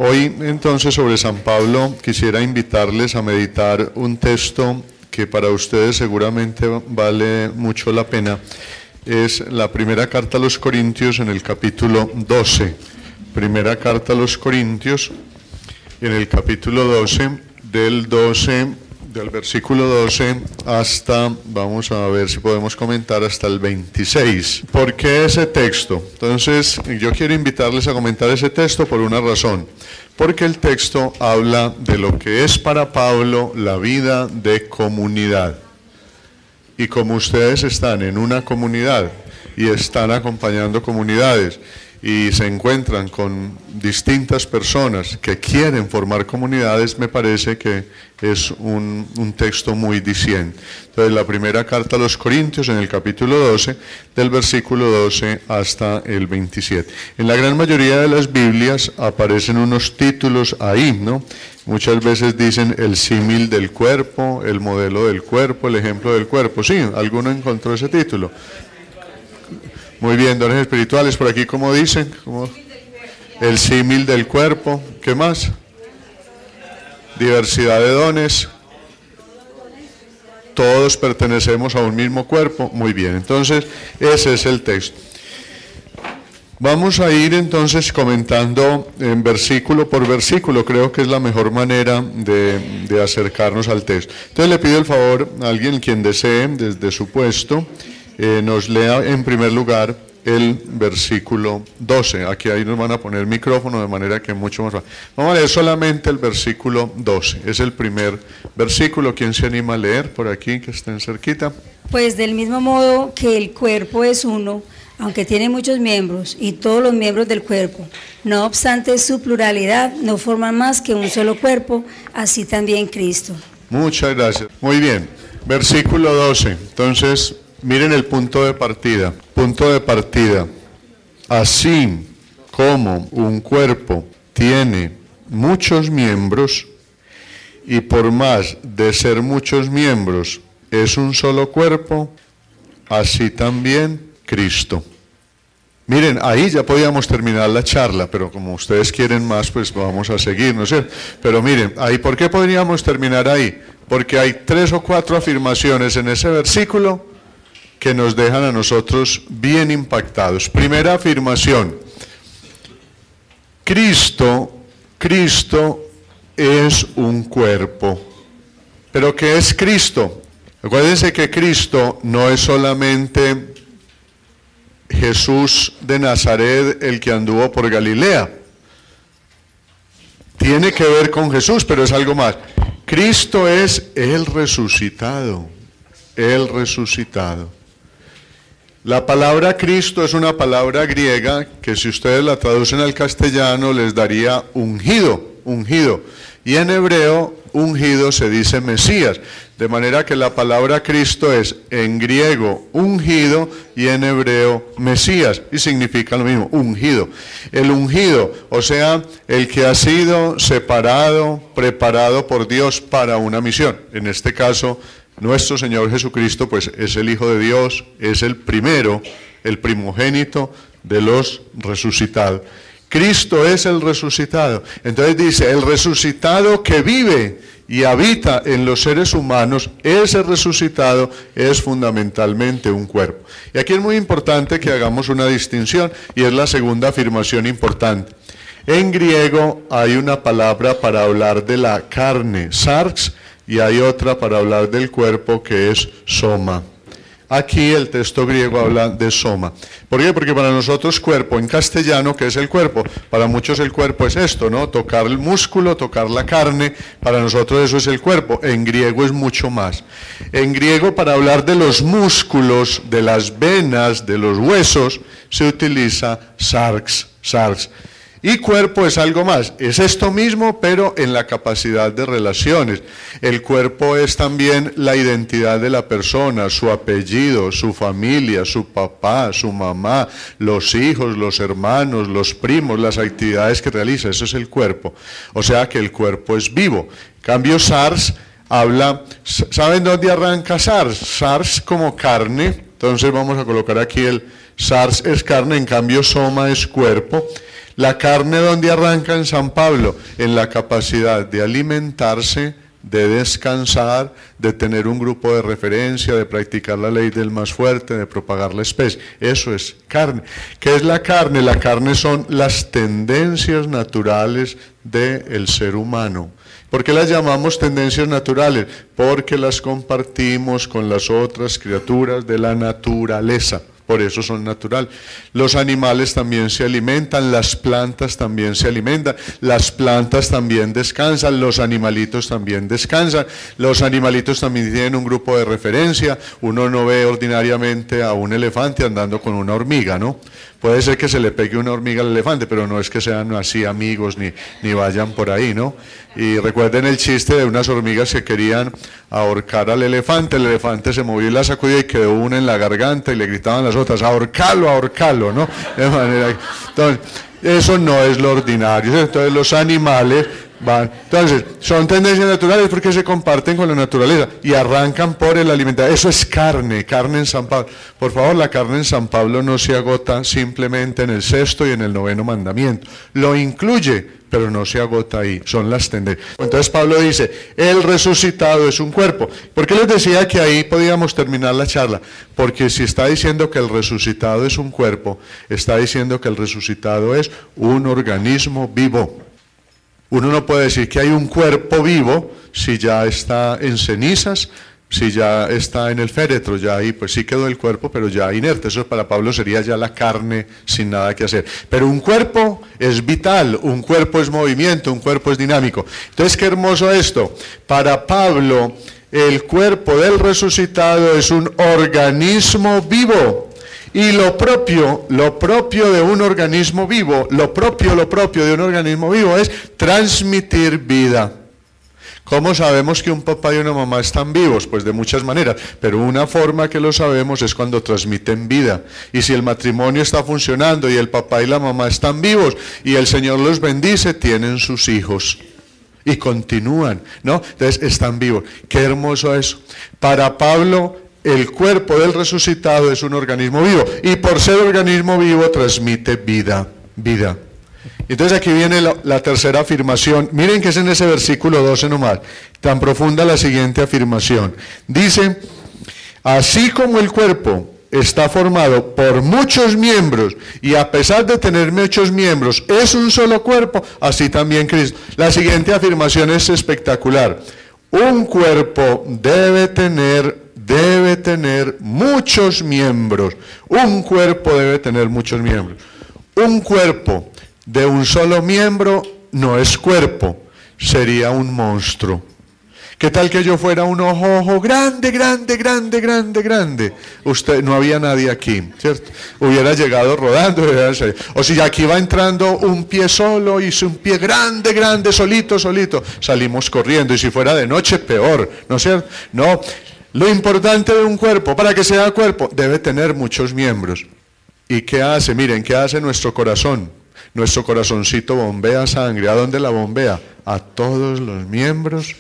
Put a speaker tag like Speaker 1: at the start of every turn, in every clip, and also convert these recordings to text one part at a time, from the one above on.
Speaker 1: Hoy entonces sobre San Pablo quisiera invitarles a meditar un texto que para ustedes seguramente vale mucho la pena. Es la primera carta a los Corintios en el capítulo 12. Primera carta a los Corintios en el capítulo 12, del versículo 12 hasta, vamos a ver si podemos comentar, hasta el 26. ¿Por qué ese texto? Entonces, yo quiero invitarles a comentar ese texto por una razón. Porque el texto habla de lo que es para Pablo la vida de comunidad. Y como ustedes están en una comunidad y están acompañando comunidades y se encuentran con distintas personas que quieren formar comunidades, me parece que es un texto muy diciente. Entonces, la primera carta a los Corintios, en el capítulo 12, del versículo 12 hasta el 27. En la gran mayoría de las Biblias aparecen unos títulos ahí, ¿no? Muchas veces dicen el símil del cuerpo, el modelo del cuerpo, el ejemplo del cuerpo. Sí, ¿alguno encontró ese título? Muy bien, dones espirituales, por aquí, ¿cómo dicen? El símil del cuerpo. ¿Qué más? Diversidad de dones. Todos pertenecemos a un mismo cuerpo. Muy bien, entonces ese es el texto. Vamos a ir entonces comentando en versículo por versículo. Creo que es la mejor manera de acercarnos al texto. Entonces le pido el favor a alguien quien desee, desde su puesto, nos lea en primer lugar el versículo 12. Aquí ahí nos van a poner micrófono de manera que mucho más fácil. Vamos a leer solamente el versículo 12. Es el primer versículo. ¿Quién se anima a leer por aquí, que estén cerquita?
Speaker 2: Pues del mismo modo que el cuerpo es uno, aunque tiene muchos miembros, y todos los miembros del cuerpo, no obstante su pluralidad, no forman más que un solo cuerpo, así también Cristo.
Speaker 1: Muchas gracias. Muy bien. Versículo 12. Entonces, miren el punto de partida. Punto de partida. Así como un cuerpo tiene muchos miembros, y por más de ser muchos miembros es un solo cuerpo, así también Cristo. Miren, ahí ya podíamos terminar la charla, pero como ustedes quieren más, pues vamos a seguir, ¿no sé? Pero miren, ahí, ¿por qué podríamos terminar ahí? Porque hay 3 o 4 afirmaciones en ese versículo que nos dejan a nosotros bien impactados. Primera afirmación: Cristo es un cuerpo. ¿Pero qué es Cristo? Acuérdense que Cristo no es solamente Jesús de Nazaret, el que anduvo por Galilea. Tiene que ver con Jesús, pero es algo más. Cristo es el resucitado. El resucitado. La palabra Cristo es una palabra griega que, si ustedes la traducen al castellano, les daría ungido, ungido. Y en hebreo, ungido se dice Mesías. De manera que la palabra Cristo es en griego ungido y en hebreo Mesías. Y significa lo mismo, ungido. El ungido, o sea, el que ha sido separado, preparado por Dios para una misión. En este caso, nuestro Señor Jesucristo, pues es el Hijo de Dios, es el primero, el primogénito de los resucitados. Cristo es el resucitado. Entonces dice, el resucitado que vive y habita en los seres humanos, ese resucitado es fundamentalmente un cuerpo. Y aquí es muy importante que hagamos una distinción, y es la segunda afirmación importante. En griego hay una palabra para hablar de la carne, sarx, y hay otra para hablar del cuerpo, que es soma. Aquí el texto griego habla de soma. ¿Por qué? Porque para nosotros cuerpo en castellano, ¿qué es el cuerpo? Para muchos el cuerpo es esto, ¿no? Tocar el músculo, tocar la carne, para nosotros eso es el cuerpo. En griego es mucho más. En griego, para hablar de los músculos, de las venas, de los huesos, se utiliza sarx, sarx. Y cuerpo es algo más, es esto mismo, pero en la capacidad de relaciones. El cuerpo es también la identidad de la persona, su apellido, su familia, su papá, su mamá, los hijos, los hermanos, los primos, las actividades que realiza. Eso es el cuerpo. O sea que el cuerpo es vivo. En cambio, SARS habla, ¿saben dónde arranca SARS? SARS como carne, entonces vamos a colocar aquí el SARS es carne, en cambio soma es cuerpo. La carne, ¿dónde arranca en San Pablo? En la capacidad de alimentarse, de descansar, de tener un grupo de referencia, de practicar la ley del más fuerte, de propagar la especie. Eso es carne. ¿Qué es la carne? La carne son las tendencias naturales del ser humano. ¿Por qué las llamamos tendencias naturales? Porque las compartimos con las otras criaturas de la naturaleza. Por eso son naturales. Los animales también se alimentan, las plantas también se alimentan, las plantas también descansan, los animalitos también descansan, los animalitos también tienen un grupo de referencia. Uno no ve ordinariamente a un elefante andando con una hormiga, ¿no? Puede ser que se le pegue una hormiga al elefante, pero no es que sean así amigos ni vayan por ahí, ¿no? Y recuerden el chiste de unas hormigas que querían ahorcar al elefante. El elefante se movió y la sacudió y quedó una en la garganta y le gritaban las otras, ahorcalo, ahorcalo, ¿no? De manera que, entonces, eso no es lo ordinario. Entonces los animales van. Entonces, son tendencias naturales porque se comparten con la naturaleza y arrancan por el alimento. Eso es carne, carne en San Pablo. Por favor, la carne en San Pablo no se agota simplemente en el 6º y en el 9º mandamiento. Lo incluye, pero no se agota ahí. Son las tendencias. Entonces Pablo dice, el resucitado es un cuerpo. ¿Por qué les decía que ahí podíamos terminar la charla? Porque si está diciendo que el resucitado es un cuerpo, está diciendo que el resucitado es un organismo vivo. Uno no puede decir que hay un cuerpo vivo si ya está en cenizas, si ya está en el féretro, ya ahí pues sí quedó el cuerpo, pero ya inerte. Eso para Pablo sería ya la carne sin nada que hacer. Pero un cuerpo es vital, un cuerpo es movimiento, un cuerpo es dinámico. Entonces, qué hermoso esto. Para Pablo, el cuerpo del resucitado es un organismo vivo. Y lo propio de un organismo vivo, lo propio de un organismo vivo es transmitir vida. ¿Cómo sabemos que un papá y una mamá están vivos? Pues de muchas maneras, pero una forma que lo sabemos es cuando transmiten vida. Y si el matrimonio está funcionando y el papá y la mamá están vivos y el Señor los bendice, tienen sus hijos. Y continúan, ¿no? Entonces están vivos. Qué hermoso eso. Para Pablo, el cuerpo del resucitado es un organismo vivo y por ser organismo vivo transmite vida. Entonces aquí viene la tercera afirmación. Miren que es en ese versículo 12 nomás, tan profunda la siguiente afirmación. Dice, así como el cuerpo está formado por muchos miembros y a pesar de tener muchos miembros es un solo cuerpo, así también Cristo. La siguiente afirmación es espectacular. Un cuerpo debe tener muchos miembros. Un cuerpo debe tener muchos miembros. Un cuerpo de un solo miembro no es cuerpo, sería un monstruo. ¿Qué tal que yo fuera un ojo grande? Usted, no había nadie aquí, ¿cierto? Hubiera llegado rodando. O si aquí va entrando un pie solo y un pie grande, solito, salimos corriendo. Y si fuera de noche, peor, ¿no es cierto? No. Lo importante de un cuerpo, para que sea cuerpo, debe tener muchos miembros. ¿Y qué hace? Miren, ¿qué hace nuestro corazón? Nuestro corazoncito bombea sangre. ¿A dónde la bombea? A todos los miembros.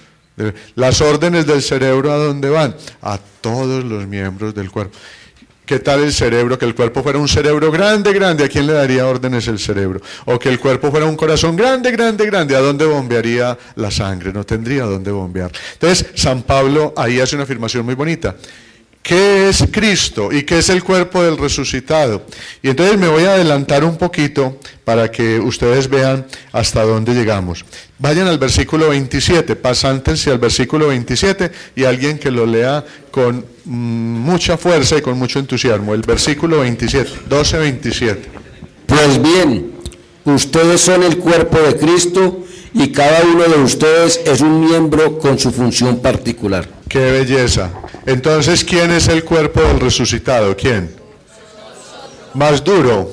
Speaker 1: Las órdenes del cerebro, ¿a dónde van? A todos los miembros del cuerpo. ¿Qué tal el cerebro? Que el cuerpo fuera un cerebro grande, ¿a quién le daría órdenes el cerebro? O que el cuerpo fuera un corazón grande, ¿a dónde bombearía la sangre? No tendría dónde bombear. Entonces, San Pablo ahí hace una afirmación muy bonita. ¿Qué es Cristo y qué es el cuerpo del resucitado? Y entonces me voy a adelantar un poquito para que ustedes vean hasta dónde llegamos. Vayan al versículo 27, pasántense al versículo 27 y alguien que lo lea con mucha fuerza y con mucho entusiasmo. El versículo 27, 12-27.
Speaker 3: Pues bien, ustedes son el cuerpo de Cristo y cada uno de ustedes es un miembro con su función particular.
Speaker 1: ¡Qué belleza! Entonces, ¿quién es el cuerpo del resucitado? ¿Quién? Más duro.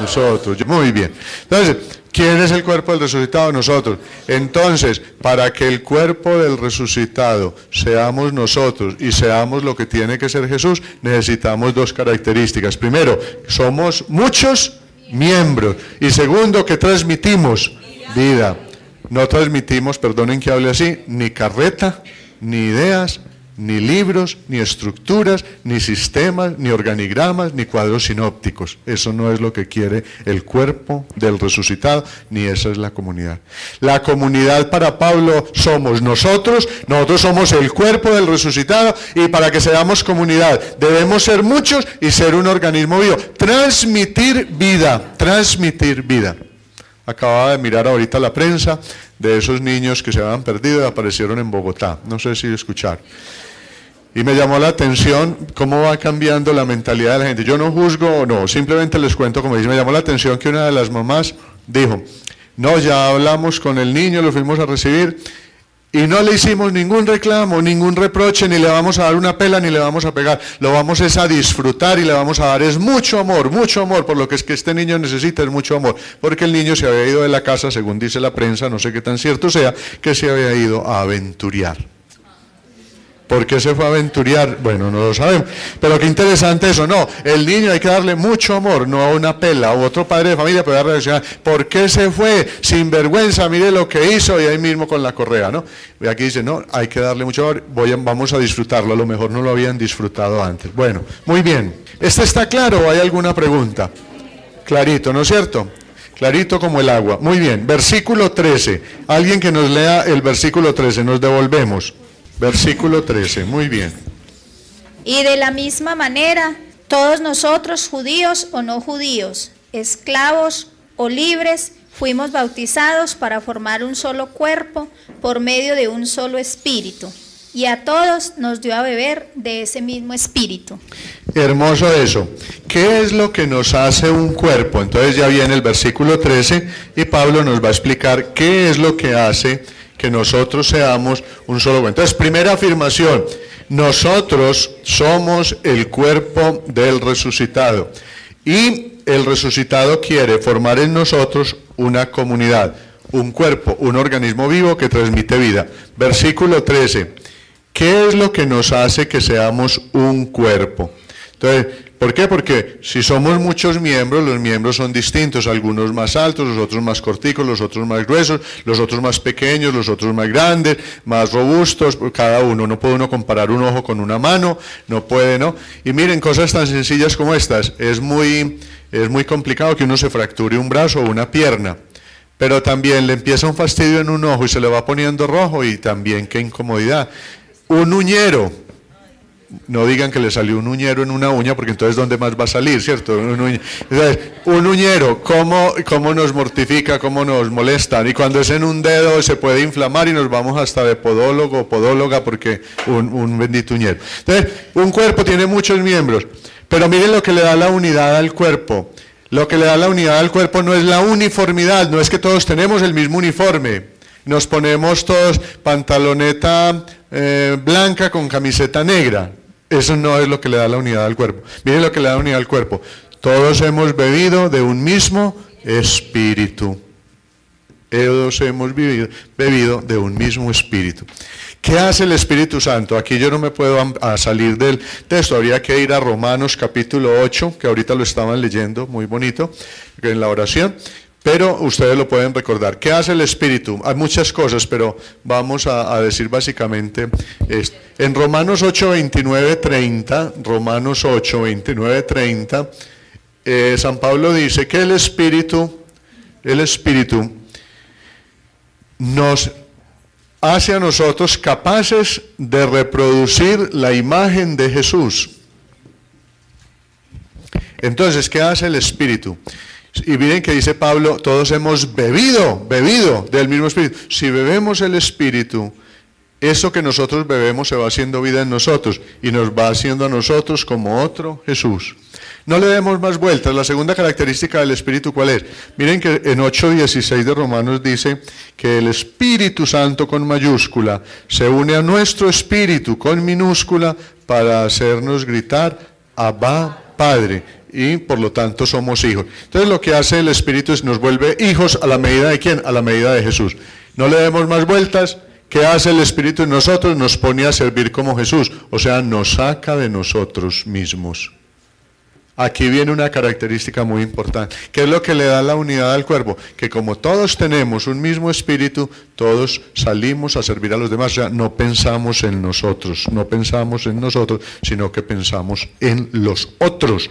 Speaker 1: Nosotros. Muy bien. Entonces, ¿quién es el cuerpo del resucitado? Nosotros. Entonces, para que el cuerpo del resucitado seamos nosotros y seamos lo que tiene que ser Jesús, necesitamos dos características. Primero, somos muchos miembros. Y segundo, que transmitimos vida. No transmitimos, perdonen que hable así, ni carreta, ni ideas, ni libros, ni estructuras, ni sistemas, ni organigramas, ni cuadros sinópticos. Eso no es lo que quiere el cuerpo del resucitado, ni esa es la comunidad. La comunidad para Pablo somos nosotros somos el cuerpo del resucitado, y para que seamos comunidad debemos ser muchos y ser un organismo vivo. Transmitir vida, transmitir vida. Acababa de mirar ahorita la prensa de esos niños que se habían perdido y aparecieron en Bogotá. No sé si escuchar. Y me llamó la atención cómo va cambiando la mentalidad de la gente. Yo no juzgo, no, simplemente les cuento como dice. Me llamó la atención que una de las mamás dijo, no, ya hablamos con el niño, lo fuimos a recibir y no le hicimos ningún reclamo, ningún reproche, ni le vamos a dar una pela, ni le vamos a pegar. Lo vamos es a disfrutar y le vamos a dar es mucho amor, por lo que es que este niño necesita es mucho amor. Porque el niño se había ido de la casa, según dice la prensa, no sé qué tan cierto sea, que se había ido a aventuriar. ¿Por qué se fue a aventuriar? Bueno, no lo sabemos. Pero qué interesante eso. No, el niño hay que darle mucho amor, no a una pela. O otro padre de familia puede reaccionar. ¿Por qué se fue? Sin vergüenza, mire lo que hizo, y ahí mismo con la correa, ¿no? Y aquí dice, no, hay que darle mucho amor, vamos a disfrutarlo. A lo mejor no lo habían disfrutado antes. Bueno, muy bien. ¿Este está claro o hay alguna pregunta? Clarito, ¿no es cierto? Clarito como el agua. Muy bien. Versículo 13. Alguien que nos lea el versículo 13. Nos devolvemos. Versículo 13, muy bien.
Speaker 4: Y de la misma manera, todos nosotros, judíos o no judíos, esclavos o libres, fuimos bautizados para formar un solo cuerpo por medio de un solo espíritu. Y a todos nos dio a beber de ese mismo espíritu.
Speaker 1: Hermoso eso. ¿Qué es lo que nos hace un cuerpo? Entonces ya viene el versículo 13 y Pablo nos va a explicar qué es lo que hace que nosotros seamos un solo cuerpo. Entonces, primera afirmación, nosotros somos el cuerpo del resucitado. Y el resucitado quiere formar en nosotros una comunidad, un cuerpo, un organismo vivo que transmite vida. Versículo 13, ¿qué es lo que nos hace que seamos un cuerpo? Entonces, ¿por qué? Porque si somos muchos miembros, los miembros son distintos, algunos más altos, los otros más corticos, los otros más gruesos, los otros más pequeños, los otros más grandes, más robustos, cada uno. No puede uno comparar un ojo con una mano, no puede, ¿no? Y miren, cosas tan sencillas como estas, es muy complicado que uno se fracture un brazo o una pierna, pero también le empieza un fastidio en un ojo y se le va poniendo rojo, y también qué incomodidad. Un uñero. No digan que le salió un uñero en una uña, porque entonces ¿dónde más va a salir, cierto? Entonces, un uñero, ¿cómo nos mortifica, cómo nos molesta? Y cuando es en un dedo se puede inflamar y nos vamos hasta de podólogo o podóloga porque un bendito uñero. Entonces, un cuerpo tiene muchos miembros, pero miren lo que le da la unidad al cuerpo. Lo que le da la unidad al cuerpo no es la uniformidad, no es que todos tenemos el mismo uniforme. Nos ponemos todos pantaloneta blanca con camiseta negra. Eso no es lo que le da la unidad al cuerpo. Miren lo que le da unidad al cuerpo. Todos hemos bebido de un mismo espíritu. Todos hemos bebido de un mismo espíritu. ¿Qué hace el Espíritu Santo? Aquí yo no me puedo salir del texto. Habría que ir a Romanos capítulo 8, que ahorita lo estaban leyendo, muy bonito, en la oración. Pero ustedes lo pueden recordar. ¿Qué hace el Espíritu? Hay muchas cosas, pero vamos a decir básicamente esto. En Romanos 8, 29, 30, Romanos 8, 29, 30, San Pablo dice que el Espíritu nos hace a nosotros capaces de reproducir la imagen de Jesús. Entonces, ¿qué hace el Espíritu? Y miren que dice Pablo, todos hemos bebido del mismo Espíritu. Si bebemos el Espíritu, eso que nosotros bebemos se va haciendo vida en nosotros y nos va haciendo a nosotros como otro Jesús. No le demos más vueltas. La segunda característica del Espíritu, ¿cuál es? Miren que en 8:16 de Romanos dice que el Espíritu Santo con mayúscula se une a nuestro espíritu con minúscula para hacernos gritar, Abba, Padre. Y por lo tanto somos hijos. Entonces lo que hace el Espíritu es nos vuelve hijos a la medida de ¿quién? A la medida de Jesús. No le demos más vueltas. ¿Qué hace el Espíritu en nosotros? Nos pone a servir como Jesús. O sea, nos saca de nosotros mismos. Aquí viene una característica muy importante. ¿Qué es lo que le da la unidad al cuerpo? Que como todos tenemos un mismo espíritu, todos salimos a servir a los demás. O sea, no pensamos en nosotros, sino que pensamos en los otros,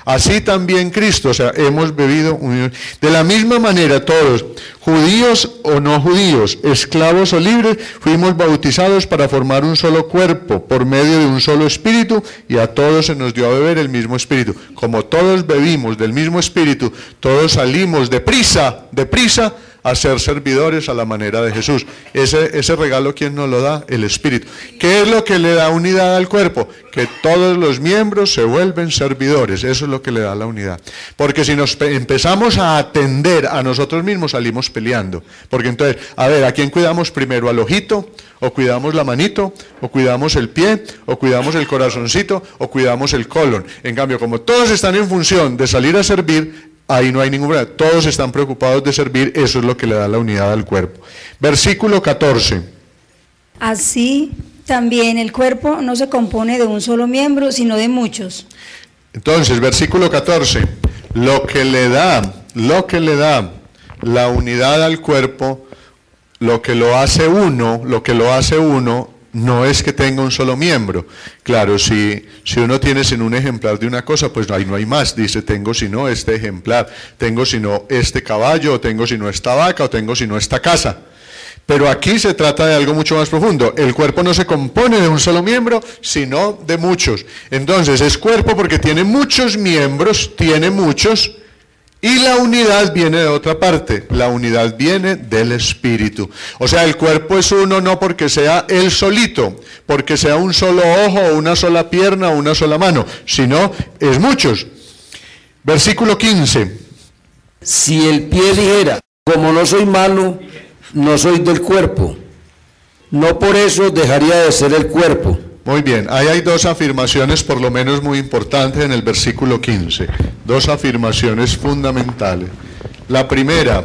Speaker 1: Así también Cristo, o sea, hemos bebido unión. De la misma manera todos, judíos o no judíos, esclavos o libres, fuimos bautizados para formar un solo cuerpo, por medio de un solo espíritu, y a todos se nos dio a beber el mismo espíritu. Como todos bebimos del mismo espíritu, todos salimos deprisa a ser servidores a la manera de Jesús. Ese regalo, ¿quién nos lo da? El Espíritu. ¿Qué es lo que le da unidad al cuerpo? Que todos los miembros se vuelven servidores. Eso es lo que le da la unidad. Porque si nos empezamos a atender a nosotros mismos, salimos peleando. Porque entonces, a ver, ¿a quién cuidamos primero? ¿Al ojito? ¿O cuidamos la manito? ¿O cuidamos el pie? ¿O cuidamos el corazoncito? ¿O cuidamos el colon? En cambio, como todos están en función de salir a servir, ahí no hay ningún problema. Todos están preocupados de servir, eso es lo que le da la unidad al cuerpo. Versículo 14.
Speaker 2: Así también el cuerpo no se compone de un solo miembro, sino de muchos.
Speaker 1: Entonces, versículo 14. Lo que le da la unidad al cuerpo, lo que lo hace uno, no es que tenga un solo miembro. Claro, si uno tiene sin un ejemplar de una cosa, pues ahí no hay más. Dice, tengo sino este ejemplar, tengo sino este caballo, o tengo sino esta vaca, o tengo sino esta casa. Pero aquí se trata de algo mucho más profundo. El cuerpo no se compone de un solo miembro, sino de muchos. Entonces es cuerpo porque tiene muchos miembros, y la unidad viene de otra parte, la unidad viene del Espíritu. O sea, el cuerpo es uno no porque sea él solito, porque sea un solo ojo, o una sola pierna, o una sola mano, sino es muchos. Versículo 15.
Speaker 3: Si el pie dijera, como no soy mano, no soy del cuerpo, no por eso dejaría de ser el cuerpo.
Speaker 1: Muy bien, ahí hay dos afirmaciones por lo menos muy importantes en el versículo 15, dos afirmaciones fundamentales. La primera,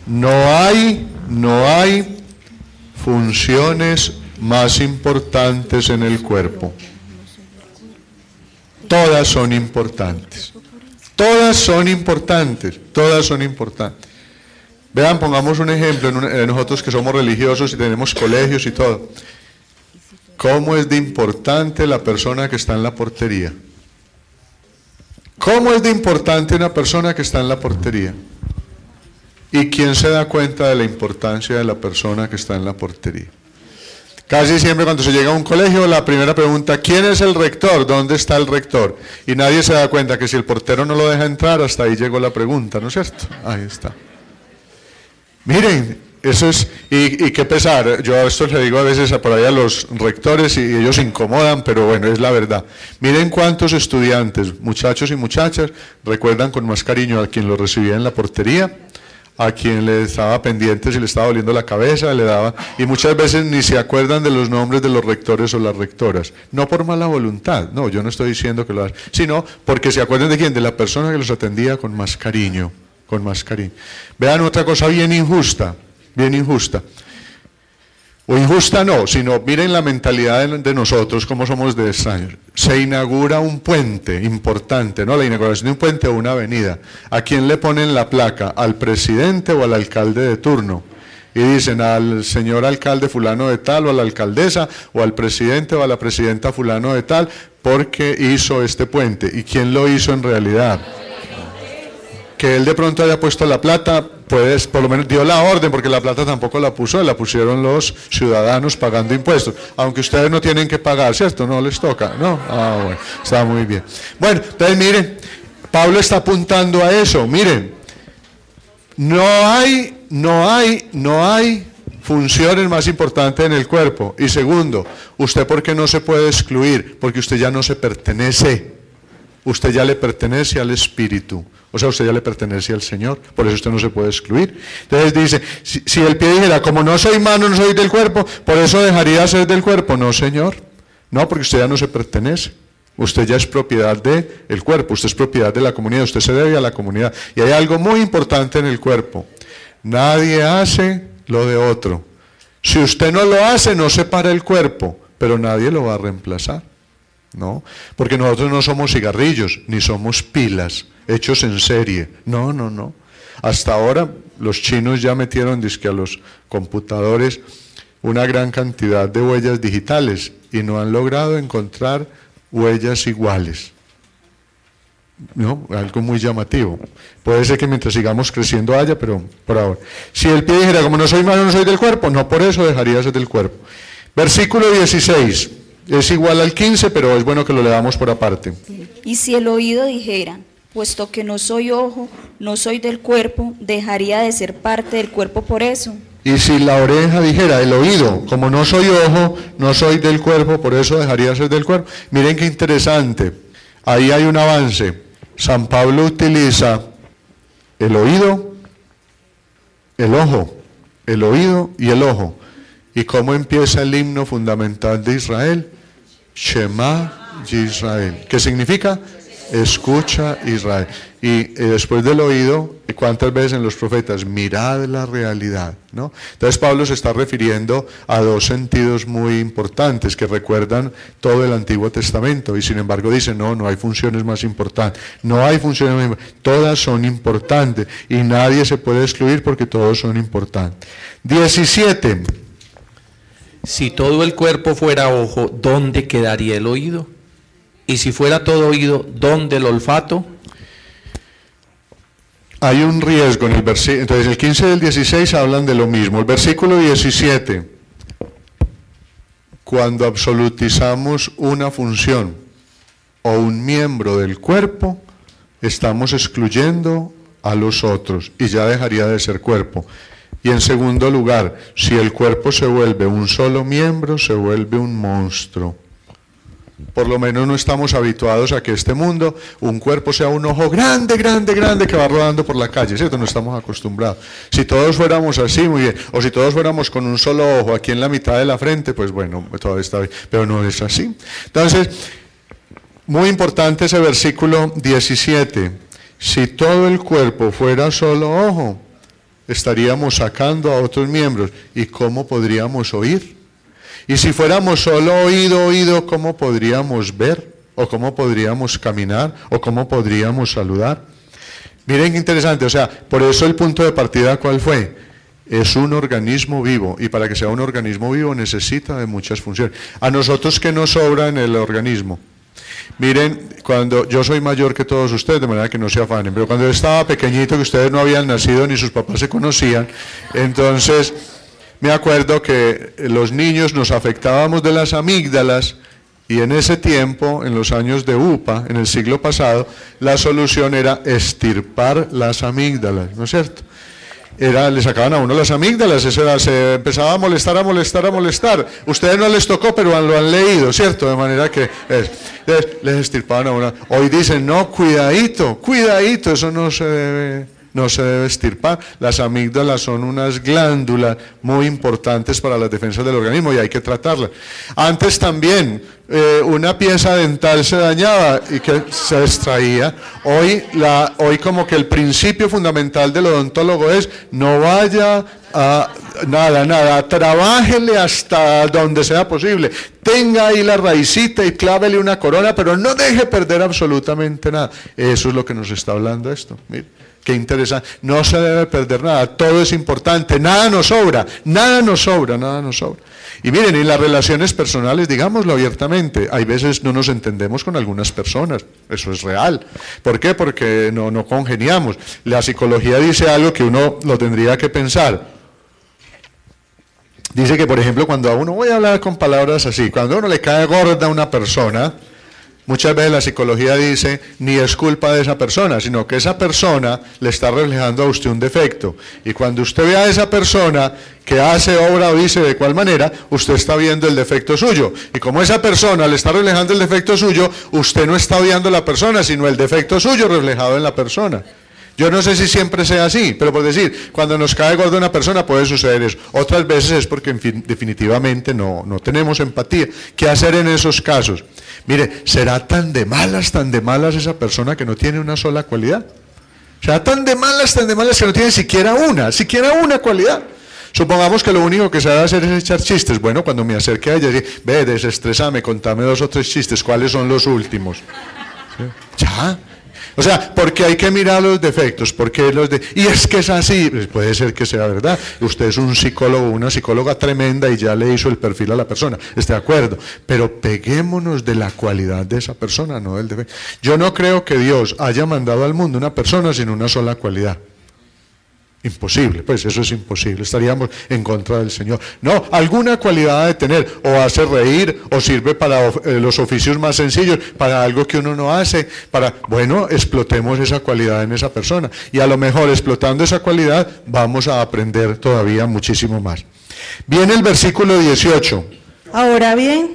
Speaker 1: no hay funciones más importantes en el cuerpo. Todas son importantes. Vean, pongamos un ejemplo, nosotros que somos religiosos y tenemos colegios y todo. ¿Cómo es de importante la persona que está en la portería? ¿Cómo es de importante una persona que está en la portería? ¿Y quién se da cuenta de la importancia de la persona que está en la portería? Casi siempre cuando se llega a un colegio, la primera pregunta, ¿quién es el rector? ¿Dónde está el rector? Y nadie se da cuenta que si el portero no lo deja entrar, hasta ahí llegó la pregunta, ¿no es cierto? Ahí está. Miren, eso es, y qué pesar, yo esto le digo a veces por ahí a los rectores y ellos se incomodan, pero bueno, es la verdad. Miren cuántos estudiantes, muchachos y muchachas, recuerdan con más cariño a quien lo recibía en la portería, a quien le estaba pendiente si le estaba doliendo la cabeza, le daba, y muchas veces ni se acuerdan de los nombres de los rectores o las rectoras, no por mala voluntad, no, yo no estoy diciendo que lo hagan, sino porque se acuerdan de quién, de la persona que los atendía con más cariño. Vean otra cosa bien injusta, o injusta no, sino miren la mentalidad de nosotros, cómo somos de extraños. Se inaugura un puente importante, ¿no? La inauguración de un puente o una avenida. ¿A quién le ponen la placa? ¿Al presidente o al alcalde de turno? Y dicen al señor alcalde fulano de tal, o a la alcaldesa, o al presidente o a la presidenta fulano de tal, porque hizo este puente. ¿Y quién lo hizo en realidad? Que él de pronto haya puesto la plata, pues por lo menos dio la orden, porque la plata tampoco la puso, la pusieron los ciudadanos pagando impuestos, aunque ustedes no tienen que pagar, ¿cierto? No les toca, ¿no? Ah, bueno, está muy bien. Bueno, entonces miren, Pablo está apuntando a eso, miren, no hay funciones más importantes en el cuerpo. Y segundo, ¿usted por qué no se puede excluir? Porque usted ya no se pertenece. Usted ya le pertenece al Espíritu, o sea, usted ya le pertenece al Señor, por eso usted no se puede excluir. Entonces dice, si el pie dijera, como no soy mano, no soy del cuerpo, por eso dejaría ser del cuerpo. No, Señor, no, porque usted ya no se pertenece. Usted ya es propiedad del cuerpo, usted es propiedad de la comunidad, usted se debe a la comunidad. Y hay algo muy importante en el cuerpo, nadie hace lo de otro. Si usted no lo hace, no separa el cuerpo, pero nadie lo va a reemplazar. ¿no? Porque nosotros no somos cigarrillos, ni somos pilas hechos en serie. No, no, no. Hasta ahora los chinos ya metieron dizque a los computadores una gran cantidad de huellas digitales y no han logrado encontrar huellas iguales. ¿No? Algo muy llamativo. Puede ser que mientras sigamos creciendo haya, pero por ahora. Si el pie dijera, como no soy malo, no soy del cuerpo, no por eso dejaría de ser del cuerpo. Versículo 16. Es igual al 15, pero es bueno que lo leamos por aparte.
Speaker 5: Y si el oído dijera, puesto que no soy ojo, no soy del cuerpo, dejaría de ser parte del cuerpo por eso.
Speaker 1: Y si la oreja dijera, el oído, como no soy ojo, no soy del cuerpo, por eso dejaría de ser del cuerpo. Miren qué interesante. Ahí hay un avance. San Pablo utiliza el oído, el ojo, el oído y el ojo. ¿Y cómo empieza el himno fundamental de Israel? Shema Yisrael. ¿Qué significa? Escucha Israel. Y después del oído, ¿cuántas veces en los profetas? Mirad la realidad, ¿no? Entonces Pablo se está refiriendo a dos sentidos muy importantes que recuerdan todo el Antiguo Testamento y sin embargo dice, no, no hay funciones más importantes, no hay funciones más importantes, todas son importantes y nadie se puede excluir porque todos son importantes. 17.
Speaker 6: Si todo el cuerpo fuera ojo, ¿dónde quedaría el oído? Y si fuera todo oído, ¿dónde el olfato?
Speaker 1: Hay un riesgo en el versículo, entonces el 15 y el 16 hablan de lo mismo. El versículo 17, cuando absolutizamos una función o un miembro del cuerpo, estamos excluyendo a los otros y ya dejaría de ser cuerpo. Y en segundo lugar, si el cuerpo se vuelve un solo miembro, se vuelve un monstruo. Por lo menos no estamos habituados a que este mundo, un cuerpo sea un ojo grande, grande, grande que va rodando por la calle, ¿cierto? No estamos acostumbrados. Si todos fuéramos así, muy bien. O si todos fuéramos con un solo ojo aquí en la mitad de la frente, pues bueno, todo está bien. Pero no es así. Entonces, muy importante ese versículo 17. Si todo el cuerpo fuera solo ojo, estaríamos sacando a otros miembros. ¿Y cómo podríamos oír? Y si fuéramos solo oído, ¿cómo podríamos ver? ¿O cómo podríamos caminar? ¿O cómo podríamos saludar? Miren qué interesante, o sea, por eso el punto de partida, ¿cuál fue? Es un organismo vivo, y para que sea un organismo vivo necesita de muchas funciones. A nosotros, ¿qué nos sobra en el organismo? Miren, cuando yo soy mayor que todos ustedes, de manera que no se afanen, pero cuando yo estaba pequeñito, que ustedes no habían nacido ni sus papás se conocían, entonces me acuerdo que los niños nos afectábamos de las amígdalas y en ese tiempo, en los años de UPA, en el siglo pasado, la solución era extirpar las amígdalas, ¿no es cierto? Le sacaban a uno las amígdalas, eso era, se empezaba a molestar, a molestar, a molestar. Ustedes no les tocó, pero lo han leído, ¿cierto? De manera que les extirpaban a uno. Hoy dicen, no, cuidadito, cuidadito, eso no se debe extirpar. Las amígdalas son unas glándulas muy importantes para las defensas del organismo y hay que tratarlas. Antes también una pieza dental se dañaba y que se extraía. Hoy como que el principio fundamental del odontólogo es no vaya a nada, trabájele hasta donde sea posible, tenga ahí la raicita y clávele una corona, pero no deje perder absolutamente nada. Eso es lo que nos está hablando esto, mire. Qué interesante, no se debe perder nada, todo es importante, nada nos sobra, nada nos sobra, nada nos sobra. Y miren, en las relaciones personales, digámoslo abiertamente, hay veces no nos entendemos con algunas personas, eso es real. ¿Por qué? Porque no congeniamos. La psicología dice algo que uno lo tendría que pensar. Dice que, por ejemplo, cuando a uno, voy a hablar con palabras así, cuando a uno le cae gorda a una persona, muchas veces la psicología dice, ni es culpa de esa persona, sino que esa persona le está reflejando a usted un defecto. Y cuando usted ve a esa persona que hace, obra o dice de cuál manera, usted está viendo el defecto suyo. Y como esa persona le está reflejando el defecto suyo, usted no está odiando a la persona, sino el defecto suyo reflejado en la persona. Yo no sé si siempre sea así, pero por decir, cuando nos cae gorda una persona puede suceder eso. Otras veces es porque definitivamente no tenemos empatía. ¿Qué hacer en esos casos? Mire, ¿será tan de malas esa persona que no tiene una sola cualidad? ¿Será tan de malas que no tiene siquiera una cualidad? Supongamos que lo único que se debe hacer es echar chistes. Bueno, cuando me acerque a ella, ve, desestresame, contame 2 o 3 chistes, ¿cuáles son los últimos? ¿Sí? Ya. O sea, porque hay que mirar los defectos, porque y es que es así, pues puede ser que sea verdad. Usted es un psicólogo, una psicóloga tremenda y ya le hizo el perfil a la persona, estoy de acuerdo, pero peguémonos de la cualidad de esa persona, no del defecto. Yo no creo que Dios haya mandado al mundo una persona sin una sola cualidad. Imposible, pues eso es imposible, estaríamos en contra del Señor. No, alguna cualidad ha de tener, o hace reír, o sirve para los oficios más sencillos, para algo que uno no hace, bueno, explotemos esa cualidad en esa persona, y a lo mejor explotando esa cualidad vamos a aprender todavía muchísimo más. Viene el versículo 18.
Speaker 7: Ahora bien,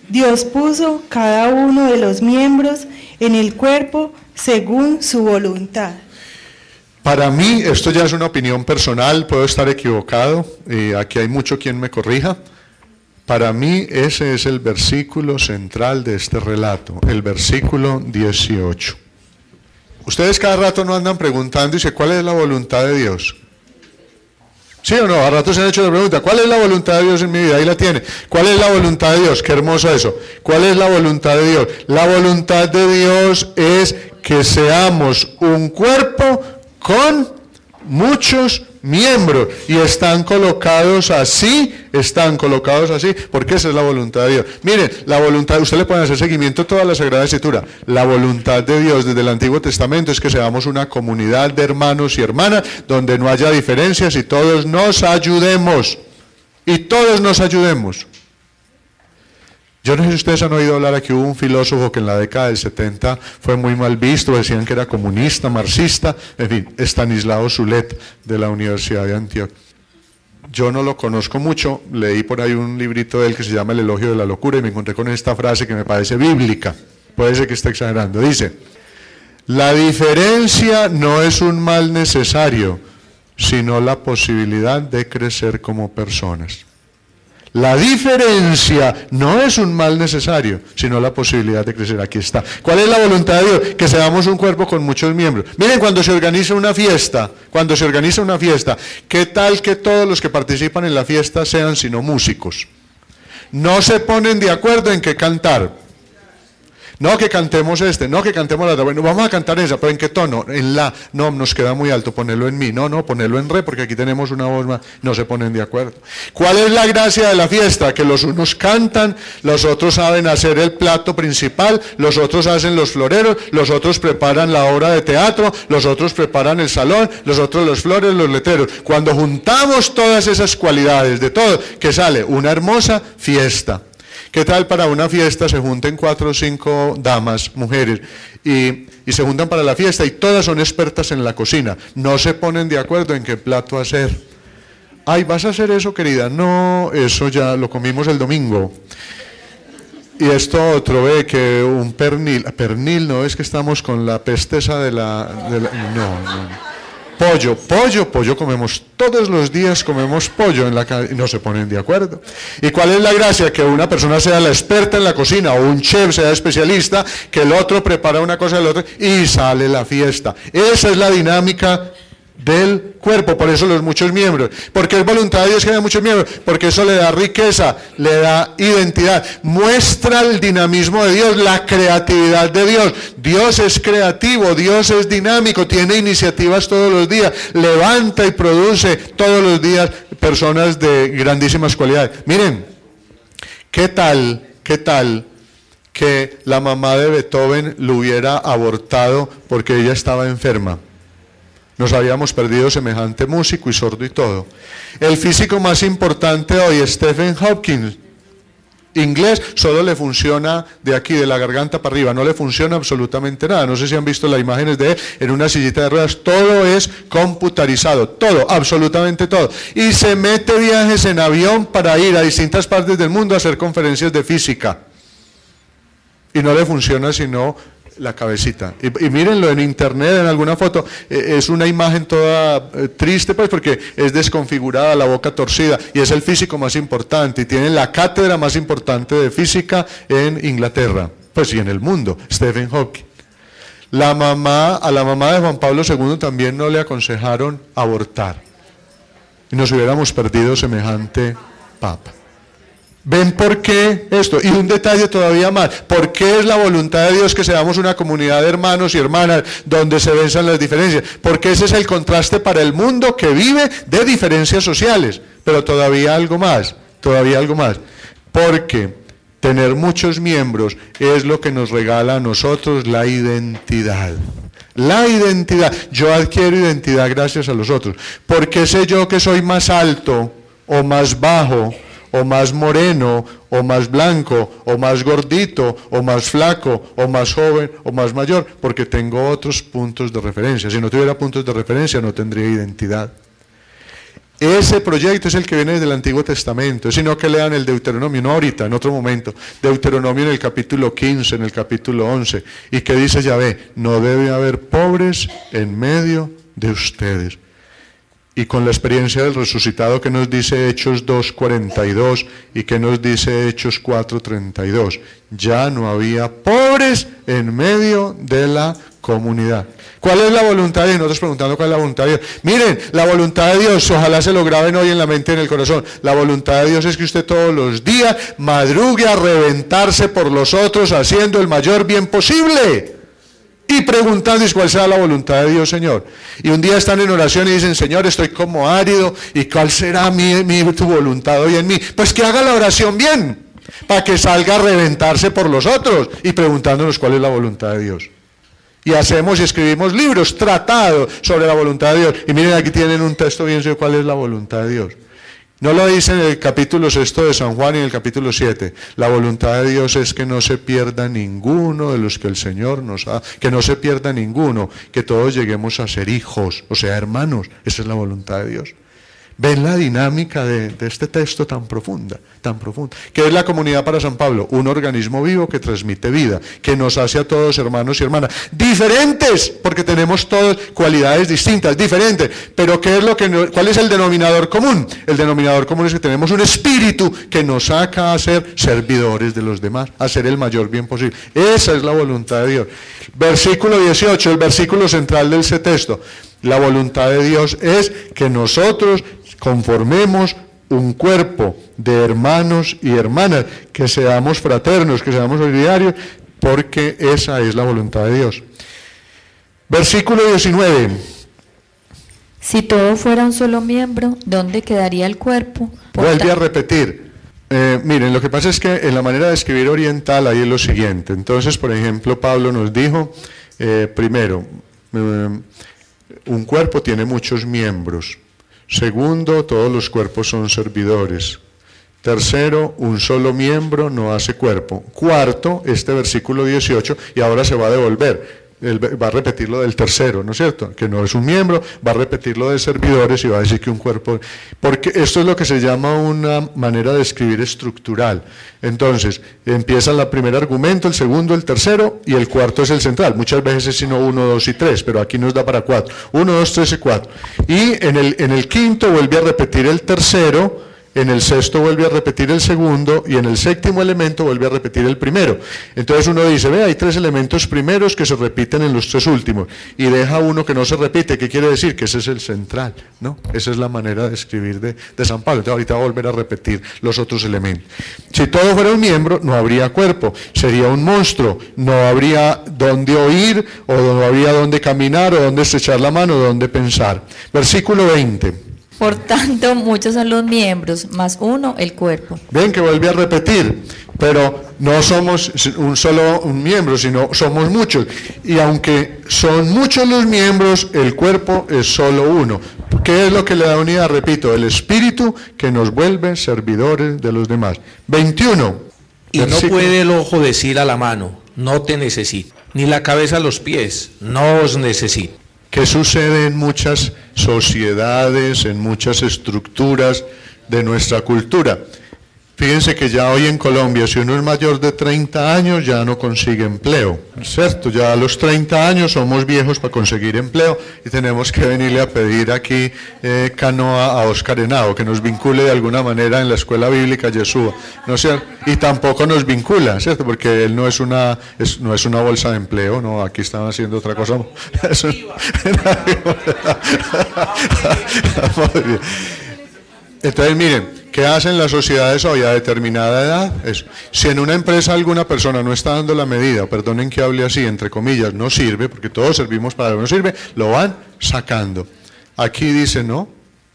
Speaker 7: Dios puso cada uno de los miembros en el cuerpo según su voluntad.
Speaker 1: Para mí, esto ya es una opinión personal, puedo estar equivocado, y aquí hay mucho quien me corrija. Para mí, ese es el versículo central de este relato, el versículo 18. Ustedes cada rato no andan preguntando, dice, ¿cuál es la voluntad de Dios? ¿Sí o no? A rato se han hecho la pregunta, ¿cuál es la voluntad de Dios en mi vida? Ahí la tiene. ¿Cuál es la voluntad de Dios? Qué hermoso eso. ¿Cuál es la voluntad de Dios? La voluntad de Dios es que seamos un cuerpo con muchos miembros, y están colocados así, porque esa es la voluntad de Dios. Miren, la voluntad, usted le puede hacer seguimiento a toda la Sagrada Escritura. La voluntad de Dios desde el Antiguo Testamento es que seamos una comunidad de hermanos y hermanas, donde no haya diferencias y todos nos ayudemos. Yo no sé si ustedes han oído hablar, aquí hubo un filósofo que en la década del 70 fue muy mal visto, decían que era comunista, marxista, en fin, Estanislao Zulet, de la Universidad de Antioquia. Yo no lo conozco mucho, leí por ahí un librito de él que se llama El elogio de la locura y me encontré con esta frase que me parece bíblica, puede ser que esté exagerando, dice: la diferencia no es un mal necesario, sino la posibilidad de crecer como personas. La diferencia no es un mal necesario, sino la posibilidad de crecer. Aquí está. ¿Cuál es la voluntad de Dios? Que seamos un cuerpo con muchos miembros. Miren, cuando se organiza una fiesta, ¿qué tal que todos los que participan en la fiesta sean sino músicos? No se ponen de acuerdo en qué cantar. No, que cantemos no, que cantemos la otra. Bueno, vamos a cantar esa, pero ¿en qué tono? En la. No, nos queda muy alto, ponerlo en mi. No, ponerlo en re, porque aquí tenemos una voz más. No se ponen de acuerdo. ¿Cuál es la gracia de la fiesta? Que los unos cantan, los otros saben hacer el plato principal, los otros hacen los floreros, los otros preparan la obra de teatro, los otros preparan el salón, los otros los flores, los letreros. Cuando juntamos todas esas cualidades de todo, que sale una hermosa fiesta. ¿Qué tal para una fiesta se junten 4 o 5 damas, mujeres, y se juntan para la fiesta y todas son expertas en la cocina? No se ponen de acuerdo en qué plato hacer. Ay, ¿vas a hacer eso, querida? No, eso ya lo comimos el domingo. Y esto otro, ve que un pernil, no es que estamos con la peste esa de la no. Pollo comemos todos los días, comemos pollo en la calle y no se ponen de acuerdo. ¿Y cuál es la gracia? Que una persona sea la experta en la cocina o un chef sea especialista, que el otro prepara una cosa del otro y sale la fiesta. Esa es la dinámica del cuerpo, por eso los muchos miembros. Porque es voluntad de Dios que haya muchos miembros, porque eso le da riqueza, le da identidad, muestra el dinamismo de Dios, la creatividad de Dios. Dios es creativo, Dios es dinámico, tiene iniciativas todos los días, levanta y produce todos los días personas de grandísimas cualidades. Miren, ¿qué tal que la mamá de Beethoven lo hubiera abortado porque ella estaba enferma? Nos habíamos perdido semejante músico y sordo y todo. El físico más importante hoy, Stephen Hawking, inglés, solo le funciona de aquí, de la garganta para arriba, no le funciona absolutamente nada. No sé si han visto las imágenes de él en una sillita de ruedas, todo es computarizado, todo, absolutamente todo. Y se mete viajes en avión para ir a distintas partes del mundo a hacer conferencias de física. Y no le funciona sino la cabecita. Y mírenlo en internet, en alguna foto, es una imagen toda triste, pues, porque es desconfigurada, la boca torcida, y es el físico más importante, y tiene la cátedra más importante de física en Inglaterra, pues, y en el mundo, Stephen Hawking. A la mamá de Juan Pablo II también no le aconsejaron abortar. y nos hubiéramos perdido semejante papa. ¿Ven por qué esto? Y un detalle todavía más. ¿Por qué es la voluntad de Dios que seamos una comunidad de hermanos y hermanas donde se venzan las diferencias? Porque ese es el contraste para el mundo que vive de diferencias sociales. Pero todavía algo más, Porque tener muchos miembros es lo que nos regala a nosotros la identidad. La identidad. Yo adquiero identidad gracias a los otros. ¿Por qué sé yo que soy más alto o más bajo, o más moreno, o más blanco, o más gordito, o más flaco, o más joven, o más mayor? Porque tengo otros puntos de referencia. Si no tuviera puntos de referencia, no tendría identidad. Ese proyecto es el que viene del Antiguo Testamento, sino que lean el Deuteronomio, no ahorita, en otro momento. Deuteronomio en el capítulo 15, en el capítulo 11, y que dice Yahvé: no debe haber pobres en medio de ustedes. Y con la experiencia del resucitado, que nos dice Hechos 2:42 y que nos dice Hechos 4:32, ya no había pobres en medio de la comunidad. ¿Cuál es la voluntad de Dios? Nosotros preguntando cuál es la voluntad de Dios. Miren, la voluntad de Dios, ojalá se lo graben hoy en la mente y en el corazón. La voluntad de Dios es que usted todos los días madrugue a reventarse por los otros haciendo el mayor bien posible. Y preguntándoles cuál será la voluntad de Dios, Señor. Y un día están en oración y dicen: Señor, estoy como árido, ¿y cuál será tu voluntad hoy en mí? Pues que haga la oración bien, para que salga a reventarse por los otros y preguntándonos cuál es la voluntad de Dios. Y hacemos y escribimos libros, tratados sobre la voluntad de Dios. Y miren, aquí tienen un texto bien sobre cuál es la voluntad de Dios. No lo dice en el capítulo 6 de San Juan y en el capítulo 7. La voluntad de Dios es que no se pierda ninguno de los que el Señor nos ha, que no se pierda ninguno, que todos lleguemos a ser hijos, o sea, hermanos. Esa es la voluntad de Dios. ¿Ven la dinámica de este texto tan profunda? ¿Qué es la comunidad para San Pablo? Un organismo vivo que transmite vida, que nos hace a todos hermanos y hermanas. Diferentes, porque tenemos todas cualidades distintas, diferentes. Pero ¿cuál es el denominador común? El denominador común es que tenemos un espíritu que nos saca a ser servidores de los demás, a hacer el mayor bien posible. Esa es la voluntad de Dios. Versículo 18, el versículo central de ese texto. La voluntad de Dios es que nosotros conformemos un cuerpo de hermanos y hermanas, que seamos fraternos, que seamos solidarios, porque esa es la voluntad de Dios. Versículo 19.
Speaker 5: Si todo fuera un solo miembro, ¿dónde quedaría el cuerpo?
Speaker 1: Vuelve a repetir. Miren, lo que pasa es que en la manera de escribir oriental hay lo siguiente. Entonces, por ejemplo, Pablo nos dijo, primero, un cuerpo tiene muchos miembros. Segundo, todos los cuerpos son servidores. Tercero, un solo miembro no hace cuerpo. Cuarto, este versículo 18, y ahora se va a devolver. Él va a repetir lo del tercero, ¿no es cierto? Que no es un miembro, va a repetir lo de servidores y va a decir que un cuerpo... Porque esto es lo que se llama una manera de escribir estructural. Entonces, empieza el primer argumento, el segundo, el tercero, y el cuarto es el central. Muchas veces es sino 1, 2 y 3, pero aquí nos da para 4. 1, 2, 3 y 4. Y en el quinto vuelve a repetir el tercero, en el sexto vuelve a repetir el segundo, y en el séptimo elemento vuelve a repetir el primero. Entonces uno dice, ve, hay 3 elementos primeros que se repiten en los 3 últimos, y deja uno que no se repite. ¿Qué quiere decir? Que ese es el central, ¿no? Esa es la manera de escribir de San Pablo. Entonces ahorita va a volver a repetir los otros elementos. Si todo fuera un miembro, no habría cuerpo, sería un monstruo, no habría dónde oír, o no habría dónde caminar, o dónde estrechar la mano, o dónde pensar. Versículo 20.
Speaker 5: Por tanto, muchos son los miembros, más uno el cuerpo.
Speaker 1: Ven que vuelve a repetir, pero no somos un miembro, sino somos muchos. Y aunque son muchos los miembros, el cuerpo es solo uno. ¿Qué es lo que le da unidad? Repito, el espíritu que nos vuelve servidores de los demás. 21.
Speaker 6: Y no puede el ojo decir a la mano, no te necesito, ni la cabeza a los pies, no os necesito.
Speaker 1: ¿Qué sucede en muchas sociedades, en muchas estructuras de nuestra cultura? Fíjense que ya hoy en Colombia, si uno es mayor de 30 años, ya no consigue empleo, ¿cierto? Ya a los 30 años somos viejos para conseguir empleo y tenemos que venirle a pedir aquí canoa a Oscar Henao, que nos vincule de alguna manera en la escuela bíblica Yeshua, ¿no es cierto? Y tampoco nos vincula, ¿cierto? Porque él no es una bolsa de empleo, no, aquí están haciendo otra cosa. Entonces, miren, ¿qué hacen las sociedades hoy a determinada edad? Eso. Si en una empresa alguna persona no está dando la medida, perdonen que hable así, entre comillas, no sirve, porque todos servimos para algo, no sirve, lo van sacando. Aquí dice no,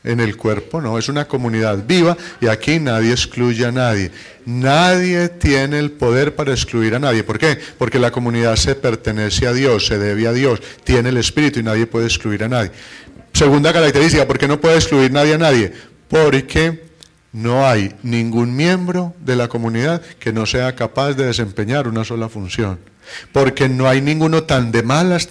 Speaker 1: en el cuerpo no, es una comunidad viva y aquí nadie excluye a nadie. Nadie tiene el poder para excluir a nadie. ¿Por qué? Porque la comunidad se pertenece a Dios, se debe a Dios, tiene el Espíritu y nadie puede excluir a nadie. Segunda característica, ¿por qué no puede excluir nadie a nadie? Porque no hay ningún miembro de la comunidad que no sea capaz de desempeñar una sola función. Porque no hay ninguno tan de malas,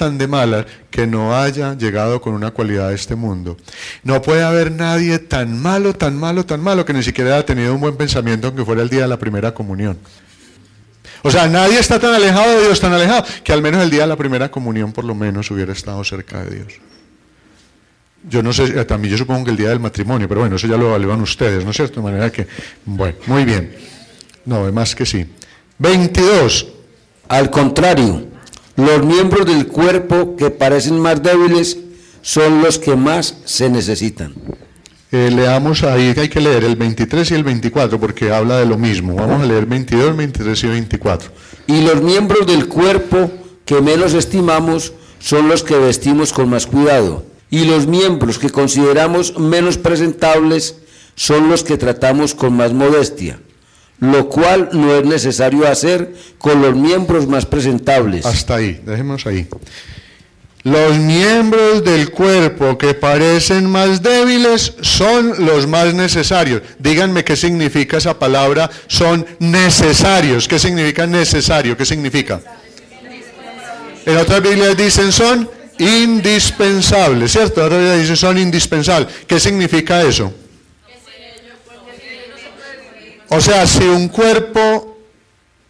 Speaker 1: que no haya llegado con una cualidad de este mundo. No puede haber nadie tan malo, que ni siquiera haya tenido un buen pensamiento aunque fuera el día de la primera comunión. O sea, nadie está tan alejado de Dios, tan alejado, que al menos el día de la primera comunión por lo menos hubiera estado cerca de Dios. Yo no sé, también yo supongo que el día del matrimonio, pero bueno, eso ya lo evalúan ustedes, ¿no es cierto? De manera que, bueno, muy bien. No, además que sí. 22.
Speaker 3: Al contrario, los miembros del cuerpo que parecen más débiles son los que más se necesitan.
Speaker 1: Leamos ahí, hay que leer el 23 y el 24 porque habla de lo mismo. Vamos a leer 22, 23 y 24.
Speaker 3: Y los miembros del cuerpo que menos estimamos son los que vestimos con más cuidado. Y los miembros que consideramos menos presentables son los que tratamos con más modestia, lo cual no es necesario hacer con los miembros más presentables.
Speaker 1: Hasta ahí, dejemos ahí. Los miembros del cuerpo que parecen más débiles son los más necesarios. Díganme qué significa esa palabra, son necesarios. ¿Qué significa necesario? ¿Qué significa? En otras Biblias dicen son indispensables, ¿cierto? Ahora ya dice son indispensables. ¿Qué significa eso? O sea, si un cuerpo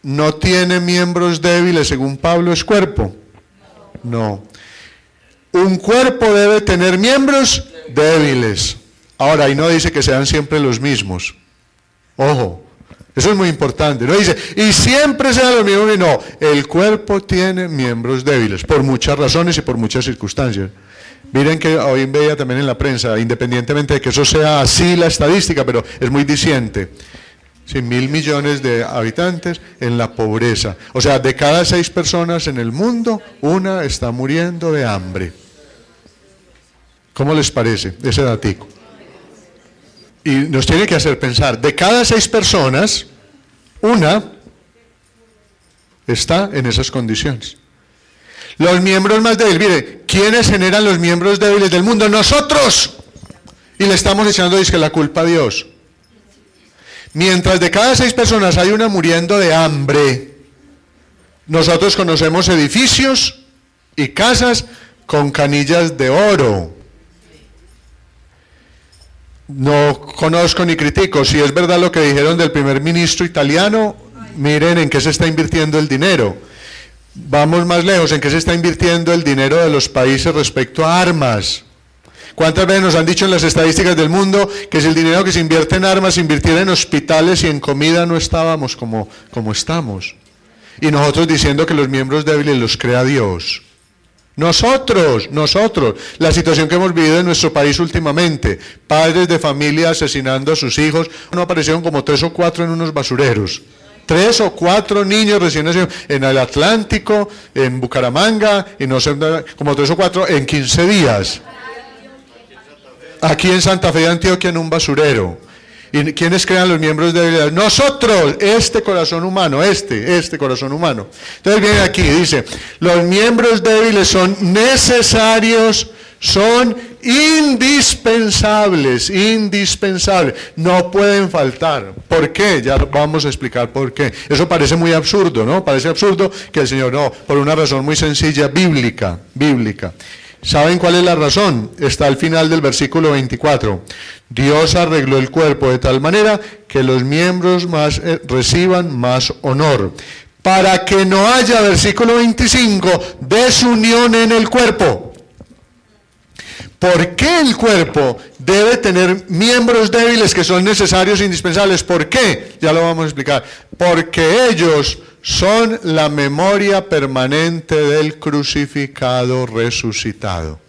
Speaker 1: no tiene miembros débiles, según Pablo, ¿es cuerpo? No. Un cuerpo debe tener miembros débiles. Ahora, ahí no dice que sean siempre los mismos. Ojo. Eso es muy importante. No dice, y siempre sean los mismos. No, el cuerpo tiene miembros débiles, por muchas razones y por muchas circunstancias. Miren que hoy veía también en la prensa, independientemente de que eso sea así la estadística, pero es muy diciente. 100.000 millones de habitantes en la pobreza. O sea, de cada 6 personas en el mundo, una está muriendo de hambre. ¿Cómo les parece ese datico? Y nos tiene que hacer pensar, de cada 6 personas, una está en esas condiciones. Los miembros más débiles, mire, ¿quiénes generan los miembros débiles del mundo? ¡Nosotros! Y le estamos echando la culpa a Dios. Mientras de cada 6 personas hay una muriendo de hambre, nosotros conocemos edificios y casas con canillas de oro. No conozco ni critico. Si es verdad lo que dijeron del primer ministro italiano, miren en qué se está invirtiendo el dinero. Vamos más lejos, en qué se está invirtiendo el dinero de los países respecto a armas. ¿Cuántas veces nos han dicho en las estadísticas del mundo que si el dinero que se invierte en armas se invirtiera en hospitales y en comida no estábamos como estamos? Y nosotros diciendo que los miembros débiles los crea Dios. Nosotros, la situación que hemos vivido en nuestro país últimamente, padres de familia asesinando a sus hijos, no aparecieron como 3 o 4 en unos basureros, 3 o 4 niños recién nacidos en el Atlántico, en Bucaramanga, y no sé, como 3 o 4 en 15 días, aquí en Santa Fe de Antioquia en un basurero. ¿Y quiénes crean los miembros débiles? Nosotros, este corazón humano, este corazón humano. Entonces viene aquí, dice, los miembros débiles son necesarios, son indispensables, no pueden faltar. ¿Por qué? Ya vamos a explicar por qué. Eso parece muy absurdo, ¿no? Parece absurdo que el Señor, no, por una razón muy sencilla, bíblica. ¿Saben cuál es la razón? Está al final del versículo 24. Dios arregló el cuerpo de tal manera que los miembros más reciban más honor, para que no haya, versículo 25, desunión en el cuerpo. ¿Por qué el cuerpo debe tener miembros débiles que son necesarios e indispensables? ¿Por qué? Ya lo vamos a explicar. Porque ellos son la memoria permanente del crucificado resucitado.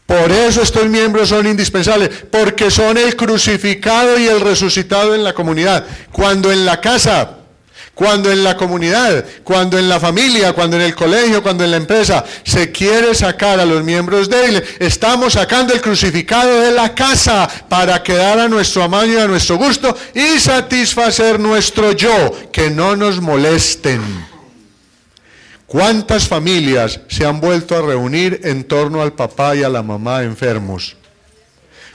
Speaker 1: Por eso estos miembros son indispensables, porque son el crucificado y el resucitado en la comunidad. Cuando en la casa, cuando en la comunidad, cuando en la familia, cuando en el colegio, cuando en la empresa se quiere sacar a los miembros débiles, estamos sacando el crucificado de la casa para quedar a nuestro amaño y a nuestro gusto y satisfacer nuestro yo, que no nos molesten. ¿Cuántas familias se han vuelto a reunir en torno al papá y a la mamá enfermos?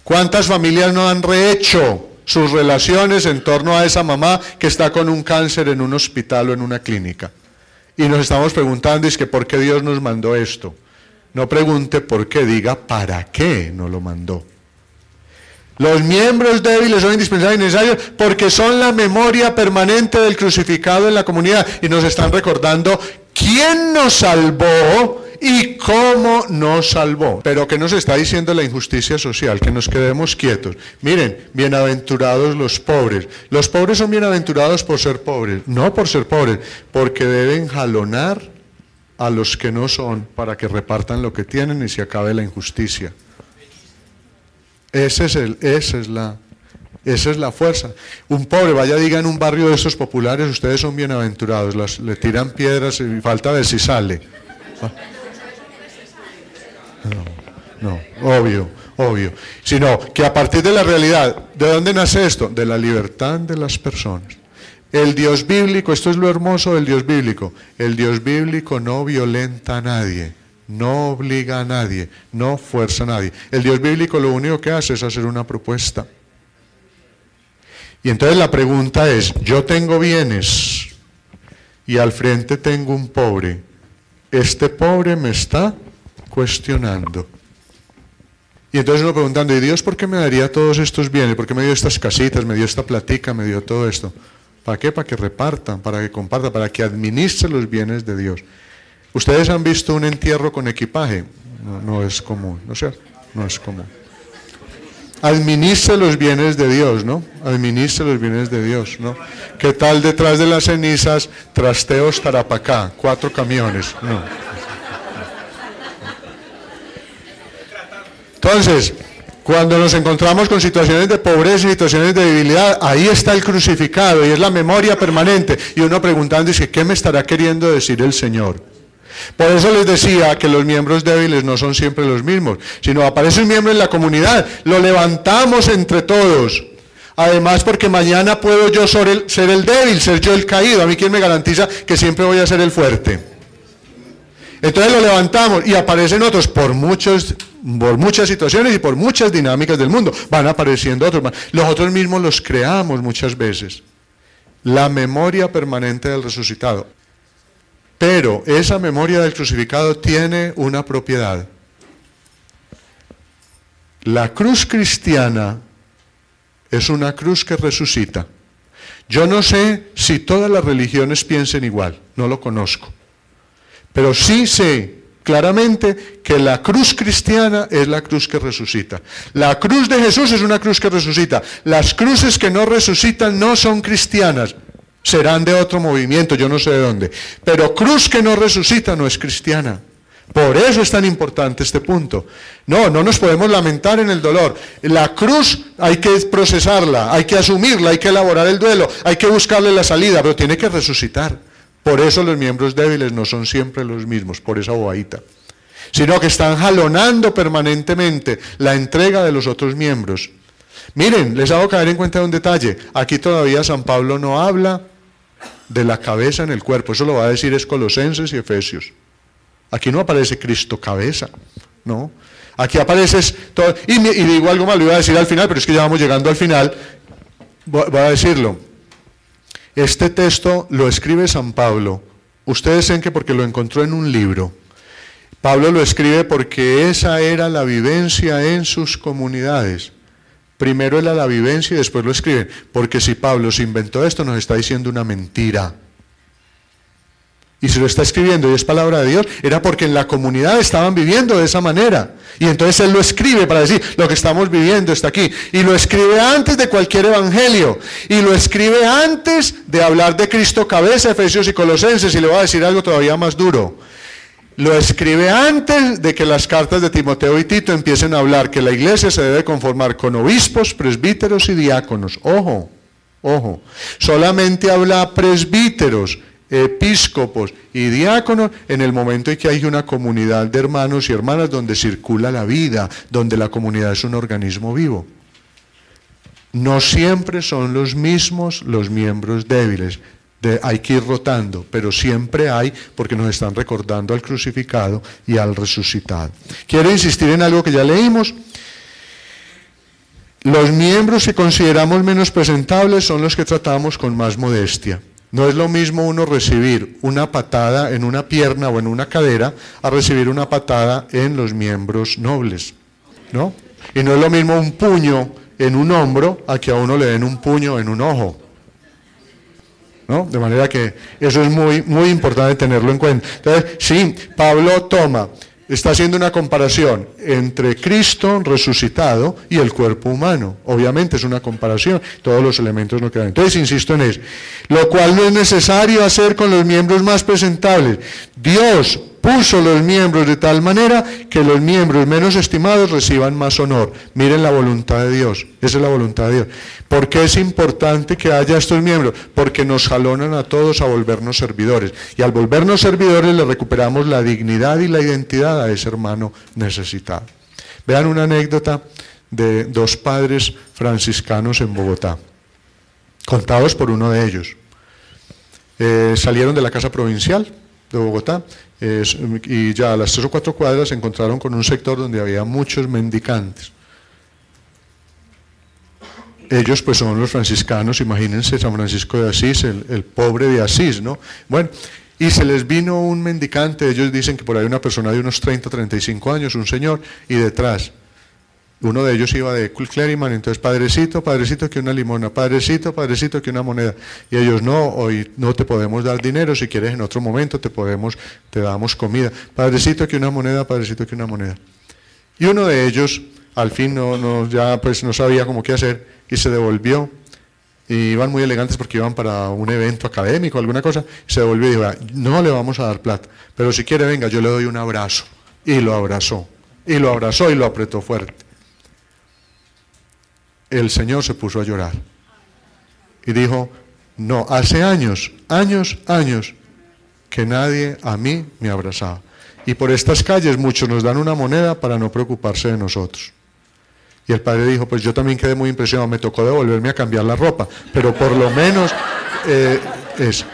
Speaker 1: ¿Cuántas familias no han rehecho sus relaciones en torno a esa mamá que está con un cáncer en un hospital o en una clínica? Y nos estamos preguntando, es que ¿por qué Dios nos mandó esto? No pregunte por qué, diga ¿para qué nos lo mandó? Los miembros débiles son indispensables y necesarios porque son la memoria permanente del crucificado en la comunidad y nos están recordando quién nos salvó y cómo nos salvó. Pero ¿qué nos está diciendo la injusticia social? Que nos quedemos quietos. Miren, bienaventurados los pobres. Los pobres son bienaventurados por ser pobres, no por ser pobres, porque deben jalonar a los que no son para que repartan lo que tienen y se acabe la injusticia. Esa es la fuerza. Un pobre, vaya, diga en un barrio de estos populares, ustedes son bienaventurados, le tiran piedras y falta ver si sale. No, obvio. Sino que a partir de la realidad, ¿de dónde nace esto? De la libertad de las personas. El Dios bíblico, esto es lo hermoso del Dios bíblico, el Dios bíblico no violenta a nadie. No obliga a nadie, no fuerza a nadie. El Dios bíblico lo único que hace es hacer una propuesta. Y entonces la pregunta es, yo tengo bienes y al frente tengo un pobre. Este pobre me está cuestionando. Y entonces uno preguntando, ¿y Dios por qué me daría todos estos bienes? ¿Por qué me dio estas casitas, me dio esta platica, me dio todo esto? ¿Para qué? Para que repartan, para que compartan, para que administre los bienes de Dios. ¿Ustedes han visto un entierro con equipaje? No es común, ¿no es cierto? No es común. Administre los bienes de Dios, ¿no? Administre los bienes de Dios, ¿no? ¿Qué tal detrás de las cenizas, trasteos Tarapacá, 4 camiones? No. Entonces, cuando nos encontramos con situaciones de pobreza y situaciones de debilidad, ahí está el crucificado y es la memoria permanente. Y uno preguntando, dice, ¿qué me estará queriendo decir el Señor? Por eso les decía que los miembros débiles no son siempre los mismos, sino aparece un miembro en la comunidad, lo levantamos entre todos. Además, porque mañana puedo yo ser el débil, ser yo el caído. A mí, ¿quién me garantiza que siempre voy a ser el fuerte? Entonces lo levantamos y aparecen otros por muchas situaciones y por muchas dinámicas del mundo. Van apareciendo otros. Los otros mismos los creamos muchas veces. La memoria permanente del resucitado. Pero esa memoria del crucificado tiene una propiedad. La cruz cristiana es una cruz que resucita. Yo no sé si todas las religiones piensen igual, no lo conozco. Pero sí sé claramente que la cruz cristiana es la cruz que resucita. La cruz de Jesús es una cruz que resucita. Las cruces que no resucitan no son cristianas. Serán de otro movimiento, yo no sé de dónde. Pero cruz que no resucita no es cristiana. Por eso es tan importante este punto. No nos podemos lamentar en el dolor. La cruz hay que procesarla, hay que asumirla, hay que elaborar el duelo, hay que buscarle la salida, pero tiene que resucitar. Por eso los miembros débiles no son siempre los mismos, por esa bobadita. Sino que están jalonando permanentemente la entrega de los otros miembros. Miren, les hago caer en cuenta de un detalle. Aquí todavía San Pablo no habla de la cabeza en el cuerpo. Eso lo va a decir es Colosenses y Efesios. Aquí no aparece Cristo cabeza, ¿no? Aquí aparece todo. Y digo algo más, lo iba a decir al final, pero es que ya vamos llegando al final. Voy a decirlo. Este texto lo escribe San Pablo. Ustedes saben que porque lo encontró en un libro. Pablo lo escribe porque esa era la vivencia en sus comunidades. Primero era la vivencia y después lo escriben. Porque si Pablo se inventó esto, nos está diciendo una mentira. Y si lo está escribiendo y es palabra de Dios, era porque en la comunidad estaban viviendo de esa manera. Y entonces él lo escribe para decir, lo que estamos viviendo está aquí. Y lo escribe antes de cualquier evangelio. Y lo escribe antes de hablar de Cristo cabeza, Efesios y Colosenses. Y le voy a decir algo todavía más duro. lo escribe antes de que las cartas de Timoteo y Tito empiecen a hablar que la iglesia se debe conformar con obispos, presbíteros y diáconos. Ojo, ojo, solamente habla presbíteros, episcopos y diáconos en el momento en que hay una comunidad de hermanos y hermanas donde circula la vida, donde la comunidad es un organismo vivo. No siempre son los mismos los miembros débiles. Hay que ir rotando, pero siempre hay, porque nos están recordando al crucificado y al resucitado. Quiero insistir en algo que ya leímos. Los miembros que consideramos menos presentables son los que tratamos con más modestia. No es lo mismo uno recibir una patada en una pierna o en una cadera a recibir una patada en los miembros nobles, ¿no? Y no es lo mismo un puño en un hombro a que a uno le den un puño en un ojo, ¿no? De manera que eso es muy, muy importante tenerlo en cuenta. Entonces, sí, Pablo está haciendo una comparación entre Cristo resucitado y el cuerpo humano. Obviamente es una comparación, todos los elementos no quedan. Entonces, insisto en eso. Lo cual no es necesario hacer con los miembros más presentables. Dios puso los miembros de tal manera que los miembros menos estimados reciban más honor. Miren la voluntad de Dios, esa es la voluntad de Dios. ¿Por qué es importante que haya estos miembros? Porque nos jalonan a todos a volvernos servidores. Y al volvernos servidores le recuperamos la dignidad y la identidad a ese hermano necesitado. Vean una anécdota de dos padres franciscanos en Bogotá, contados por uno de ellos. Salieron de la casa provincial de Bogotá y ya a las 3 o 4 cuadras se encontraron con un sector donde había muchos mendicantes. Ellos pues son los franciscanos, imagínense San Francisco de Asís, el pobre de Asís, ¿no? Bueno, y se les vino un mendicante, ellos dicen que por ahí una persona de unos 30 o 35 años, un señor, y detrás uno de ellos iba de clériman, entonces padrecito, padrecito que una limona, padrecito, padrecito que una moneda. Y ellos, no, hoy no te podemos dar dinero, si quieres en otro momento te damos comida. Padrecito que una moneda, padrecito que una moneda. Y uno de ellos, al fin ya pues no sabía cómo qué hacer y se devolvió. Y iban muy elegantes porque iban para un evento académico, alguna cosa, y se devolvió y dijo, no le vamos a dar plata, pero si quiere venga, yo le doy un abrazo. Y lo abrazó, y lo abrazó y lo apretó fuerte. El Señor se puso a llorar y dijo, no, hace años que nadie a mí me abrazaba. Y por estas calles muchos nos dan una moneda para no preocuparse de nosotros. Y el padre dijo, pues yo también quedé muy impresionado, me tocó devolverme a cambiar la ropa, pero por lo menos eso.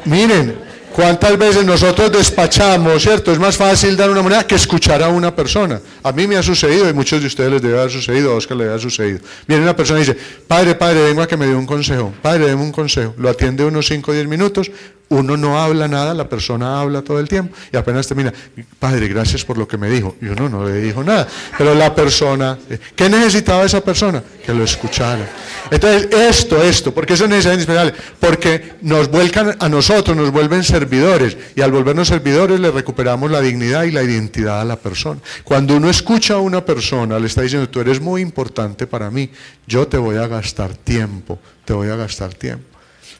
Speaker 1: Miren, ¿cuántas veces nosotros despachamos, cierto? Es más fácil dar una moneda que escuchar a una persona. A mí me ha sucedido, y muchos de ustedes les debe haber sucedido, a Oscar le debe haber sucedido. Viene una persona y dice, padre, vengo a que me dé un consejo. Padre, deme un consejo. Lo atiende unos 5 o 10 minutos, uno no habla nada, la persona habla todo el tiempo, y apenas termina, padre, gracias por lo que me dijo. Y uno no le dijo nada. Pero la persona, ¿qué necesitaba esa persona? Que lo escuchara. Entonces, esto, porque eso es necesario indispensable, porque nos vuelcan a nosotros, nos vuelven servidores, y al volvernos servidores le recuperamos la dignidad y la identidad a la persona. Cuando uno escucha a una persona, le está diciendo, tú eres muy importante para mí, yo te voy a gastar tiempo, te voy a gastar tiempo.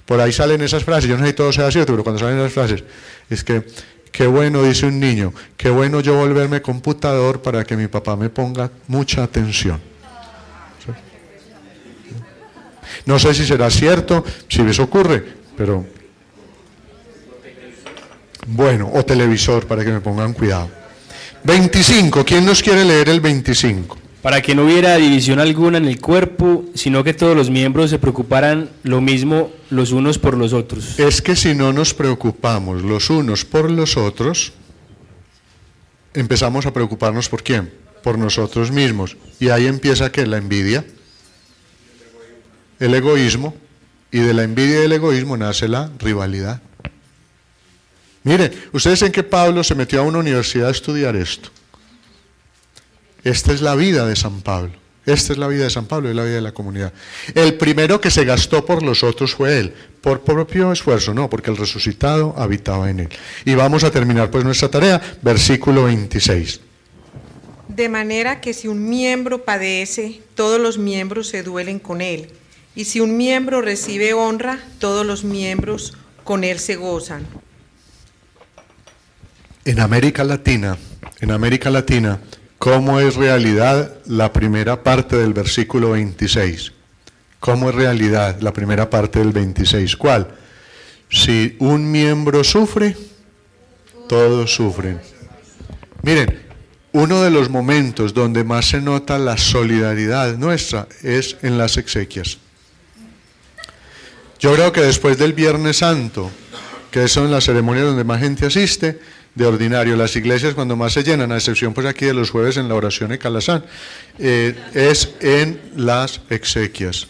Speaker 1: Por ahí salen esas frases, yo no sé si todo sea cierto, pero cuando salen esas frases, es que, qué bueno, dice un niño, qué bueno yo volverme computador para que mi papá me ponga mucha atención. ¿Sí? No sé si será cierto, si eso ocurre, pero bueno, o televisor para que me pongan cuidado. 25, ¿quién nos quiere leer el 25?
Speaker 8: Para que no hubiera división alguna en el cuerpo, sino que todos los miembros se preocuparan lo mismo los unos por los otros.
Speaker 1: Es que si no nos preocupamos los unos por los otros, empezamos a preocuparnos ¿por quién? Por nosotros mismos. Y ahí empieza ¿qué? La envidia, el egoísmo, y de la envidia y el egoísmo nace la rivalidad. Miren, ustedes ven que Pablo se metió a una universidad a estudiar esto. Esta es la vida de San Pablo. Esta es la vida de San Pablo, es la vida de la comunidad. El primero que se gastó por los otros fue él, por propio esfuerzo, no, porque el resucitado habitaba en él. Y vamos a terminar pues nuestra tarea, versículo 26.
Speaker 9: De manera que si un miembro padece, todos los miembros se duelen con él. Y si un miembro recibe honra, todos los miembros con él se gozan.
Speaker 1: En América Latina, ¿cómo es realidad la primera parte del versículo 26? ¿Cómo es realidad la primera parte del 26? ¿Cuál? Si un miembro sufre, todos sufren. Miren, uno de los momentos donde más se nota la solidaridad nuestra es en las exequias. Yo creo que después del Viernes Santo, que son las ceremonias donde más gente asiste, de ordinario, las iglesias cuando más se llenan, a excepción pues aquí de los jueves en la oración de Calazán, es en las exequias.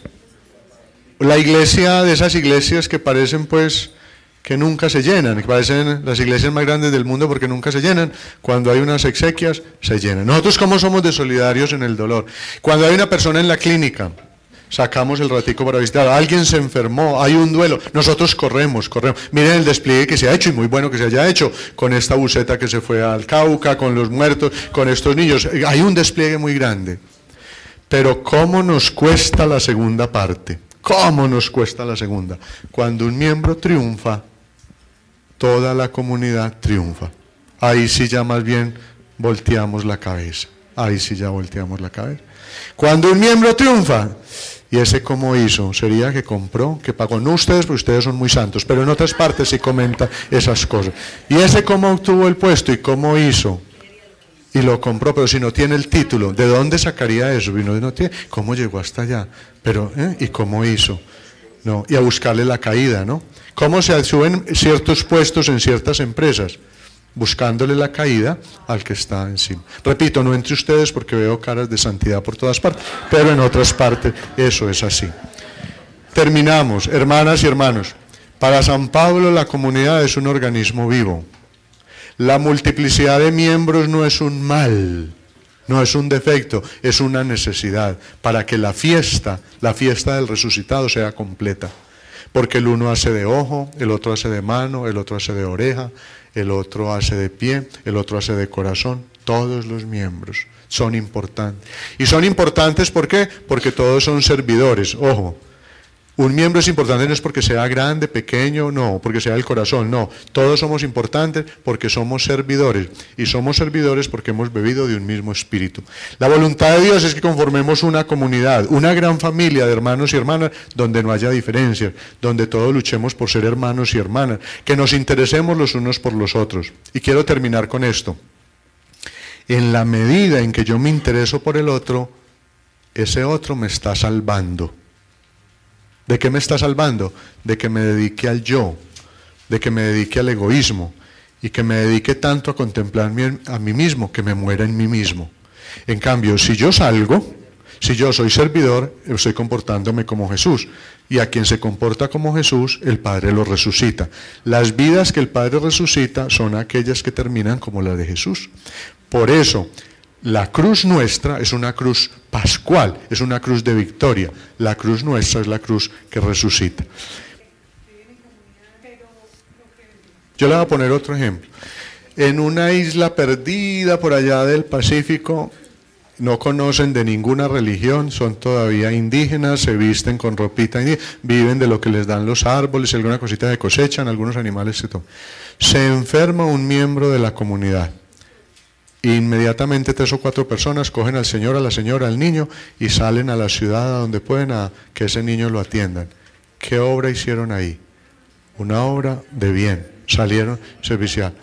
Speaker 1: La iglesia, de esas iglesias que parecen pues que nunca se llenan, que parecen las iglesias más grandes del mundo porque nunca se llenan, cuando hay unas exequias se llenan. Nosotros cómo somos de solidarios en el dolor. Cuando hay una persona en la clínica, sacamos el ratico para visitar, alguien se enfermó, hay un duelo, nosotros corremos. Miren el despliegue que se ha hecho, y muy bueno que se haya hecho, con esta buceta que se fue al Cauca, con los muertos, con estos niños, hay un despliegue muy grande. Pero ¿cómo nos cuesta la segunda parte? ¿Cómo nos cuesta la segunda? Cuando un miembro triunfa, toda la comunidad triunfa. Ahí sí ya más bien volteamos la cabeza. Ahí sí ya volteamos la cabeza. Cuando un miembro triunfa, ¿y ese cómo hizo? Sería que compró, que pagó. No ustedes, porque ustedes son muy santos, pero en otras partes sí comenta esas cosas. ¿Y ese cómo obtuvo el puesto y cómo hizo? Y lo compró, pero si no tiene el título, ¿de dónde sacaría eso? Y no tiene, ¿cómo llegó hasta allá? Pero, ¿y cómo hizo? No, y a buscarle la caída, ¿no? ¿Cómo se suben ciertos puestos en ciertas empresas? Buscándole la caída al que está encima. Repito, no entre ustedes porque veo caras de santidad por todas partes, pero en otras partes eso es así. Terminamos, hermanas y hermanos. Para San Pablo la comunidad es un organismo vivo. La multiplicidad de miembros no es un mal, no es un defecto, es una necesidad para que la fiesta del resucitado sea completa. Porque el uno hace de ojo, el otro hace de mano, el otro hace de oreja, el otro hace de pie, el otro hace de corazón. Todos los miembros son importantes. Y son importantes, ¿por qué? Porque todos son servidores. Ojo, un miembro es importante no es porque sea grande, pequeño, no, porque sea el corazón, no. Todos somos importantes porque somos servidores. Y somos servidores porque hemos bebido de un mismo espíritu. La voluntad de Dios es que conformemos una comunidad, una gran familia de hermanos y hermanas donde no haya diferencias, donde todos luchemos por ser hermanos y hermanas, que nos interesemos los unos por los otros. Y quiero terminar con esto. En la medida en que yo me intereso por el otro, ese otro me está salvando. ¿De qué me está salvando? De que me dedique al yo, de que me dedique al egoísmo y que me dedique tanto a contemplarme a mí mismo, que me muera en mí mismo. En cambio, si yo salgo, si yo soy servidor, estoy comportándome como Jesús. Y a quien se comporta como Jesús, el Padre lo resucita. Las vidas que el Padre resucita son aquellas que terminan como la de Jesús. Por eso, la cruz nuestra es una cruz pascual, es una cruz de victoria. La cruz nuestra es la cruz que resucita. Yo le voy a poner otro ejemplo. En una isla perdida por allá del Pacífico, no conocen de ninguna religión, son todavía indígenas, se visten con ropita indígena, viven de lo que les dan los árboles, alguna cosita de cosechan, algunos animales se toman. Se enferma un miembro de la comunidad. Inmediatamente 3 o 4 personas cogen al señor, a la señora, al niño y salen a la ciudad a donde pueden a que ese niño lo atiendan. ¿Qué obra hicieron ahí? Una obra de bien, salieron servicial.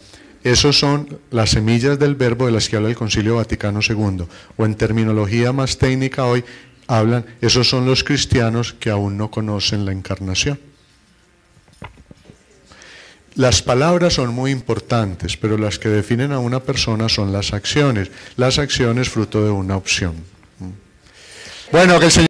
Speaker 1: Esos son las semillas del verbo de las que habla el Concilio Vaticano II, o en terminología más técnica hoy hablan, esos son los cristianos que aún no conocen la encarnación. Las palabras son muy importantes, pero las que definen a una persona son las acciones fruto de una opción. Bueno, que el Señor